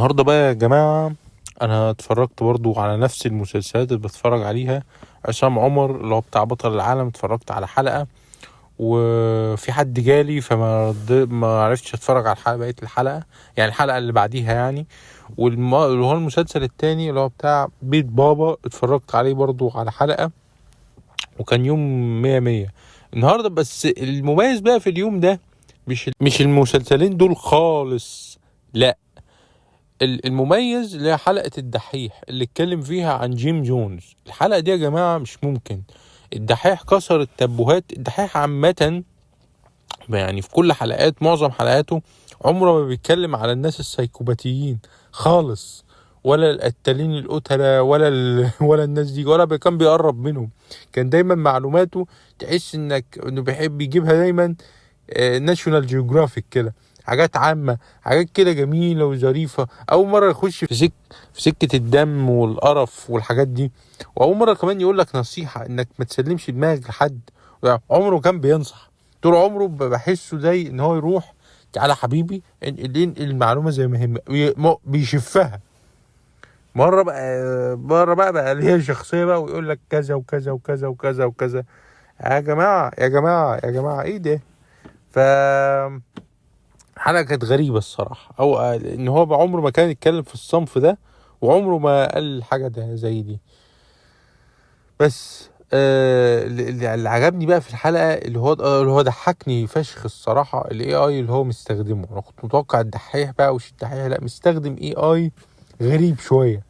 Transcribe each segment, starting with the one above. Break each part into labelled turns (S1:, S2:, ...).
S1: النهارده بقى يا جماعة، أنا اتفرجت برضو على نفس المسلسلات اللي بتفرج عليها. عصام عمر اللي هو بتاع بطل العالم اتفرجت على حلقة، وفي حد جالي ما عرفتش اتفرج على بقية الحلقة، يعني الحلقة اللي بعديها يعني. اللي هو المسلسل التاني اللي هو بتاع بيت بابا اتفرجت عليه برضو على حلقة، وكان يوم مية مية النهاردة. بس المميز بقى في اليوم ده مش المسلسلين دول خالص، لا. المميز اللي هي حلقة الدحيح اللي اتكلم فيها عن جيم جونز. الحلقة دي يا جماعة مش ممكن، الدحيح كسر التابوهات. الدحيح عامة يعني في كل حلقات، معظم حلقاته عمره ما بيتكلم على الناس السايكوباتيين خالص، ولا القتالين القتلة ولا الناس دي، ولا كان بيقرب منهم. كان دايما معلوماته تحس انه بيحب يجيبها دايما ناشونال جيوغرافيك كده، حاجات عامة، حاجات كده جميلة وظريفة. أول مرة يخش في سكة الدم والقرف والحاجات دي. وأول مرة كمان يقول لك نصيحة إنك ما تسلمش دماغك لحد. عمره كان بينصح، طول عمره بحسه زي إن هو يروح تعالى حبيبي انقل المعلومة زي ما هي، بيشفها. مرة بقى ليه شخصية بقى، ويقول لك كذا وكذا وكذا وكذا وكذا. يا جماعة يا جماعة يا جماعة، إيه ده؟ حلقة كانت غريبة الصراحة، او ان هو بعمره ما كان يتكلم في الصنف ده، وعمره ما قال حاجة ده زي دي. بس اللي عجبني بقى في الحلقة اللي هو ضحكني فشخ الصراحة، الاي اي اللي هو مستخدمه. انا كنت متوقع الدحيح بقى وش الدحيح، لا، مستخدم اي اي غريب شوية،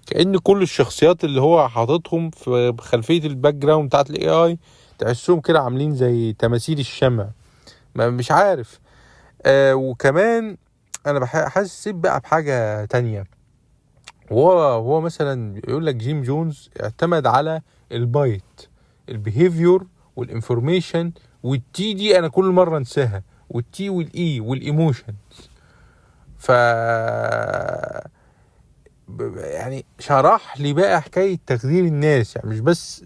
S1: كأن كل الشخصيات اللي هو حاططهم في خلفية الباك جراوند بتاعت الاي اي تحسهم كده عاملين زي تماثيل الشمع، مش عارف. وكمان انا حاسس بقى بحاجة تانية. هو مثلا يقول لك جيم جونز اعتمد على البايت، البيهيفيور والانفورميشن، والتي دي انا كل مرة انساها، والتي والاي والايموشن. ف يعني شرح لي بقى حكاية تخدير الناس،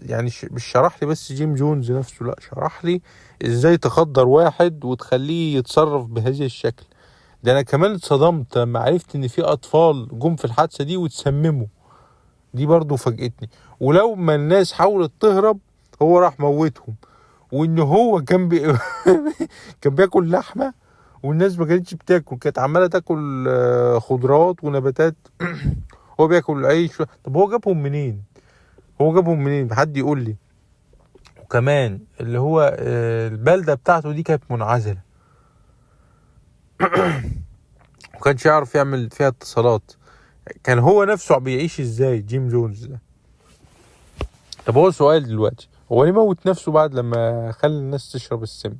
S1: يعني مش شرح لي بس جيم جونز نفسه، لا، شرح لي ازاي تخدر واحد وتخليه يتصرف بهذا الشكل. ده انا كمان اتصدمت لما عرفت ان في اطفال جم في الحادثة دي وتسمموا، دي برضو فاجئتني. ولو ما الناس حاولت تهرب هو راح موتهم، وان هو كان بياكل لحمة، والناس ما كانتش بتاكل، كانت عمالة تاكل خضروات ونباتات. هو بياكل عيش. طب هو جابهم منين؟ حد يقول لي. وكمان اللي هو البلدة بتاعته دي كانت منعزلة، وكانش يعرف يعمل فيها اتصالات. كان هو نفسه بيعيش ازاي جيم جونز ده؟ طب هو سؤال دلوقتي، هو ليه موت نفسه بعد لما خلى الناس تشرب السم؟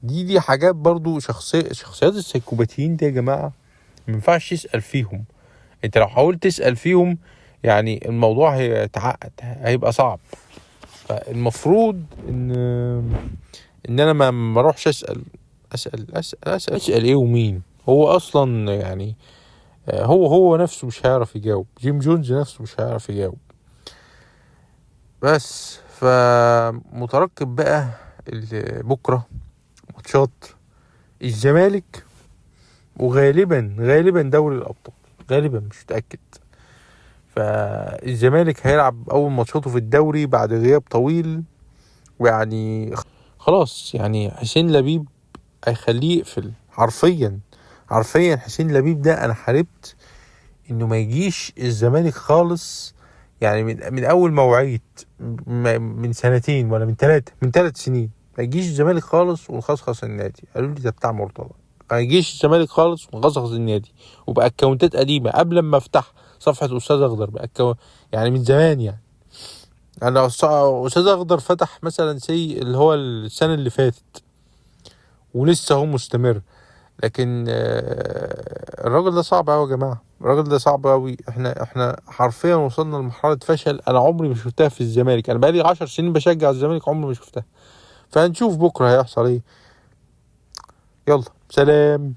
S1: دي حاجات برضو شخصيات السايكوباتيين دي يا جماعة ما ينفعش تسأل فيهم. انت لو حاولت تسأل فيهم يعني الموضوع هيتعقد، هيبقى صعب. فالمفروض ان انا ما اروحش اسال ايه ومين. هو اصلا يعني هو نفسه مش هيعرف يجاوب، جيم جونز نفسه مش هيعرف يجاوب. بس فمترقب بقى بكره ماتشات الزمالك، وغالبا دوري الابطال، غالبا مش متاكد. فالزمالك هيلعب اول ماتشاته في الدوري بعد غياب طويل، ويعني خلاص يعني حسين لبيب هيخليه يقفل حرفيا. حسين لبيب ده انا حاربت انه ما يجيش الزمالك خالص، يعني من اول موعد، من سنتين ولا من 3 سنين ما يجيش الزمالك خالص ونخصخص النادي. قالوا لي ده بتاع مرتضى، ما يجيش الزمالك خالص ونخصخص النادي. وباكونتات قديمه قبل ما افتح صفحه استاذ اخضر، يعني من زمان. يعني انا استاذ اخضر فتح مثلا اللي هو السنه اللي فاتت، ولسه هو مستمر. لكن الراجل ده صعب قوي يا جماعه، الراجل ده صعب قوي. احنا حرفيا وصلنا لمرحله فشل انا عمري ما شفتها في الزمالك. انا بقالي 10 سنين بشجع الزمالك، عمري ما شفتها. فهنشوف بكره هيحصل ايه. يلا سلام.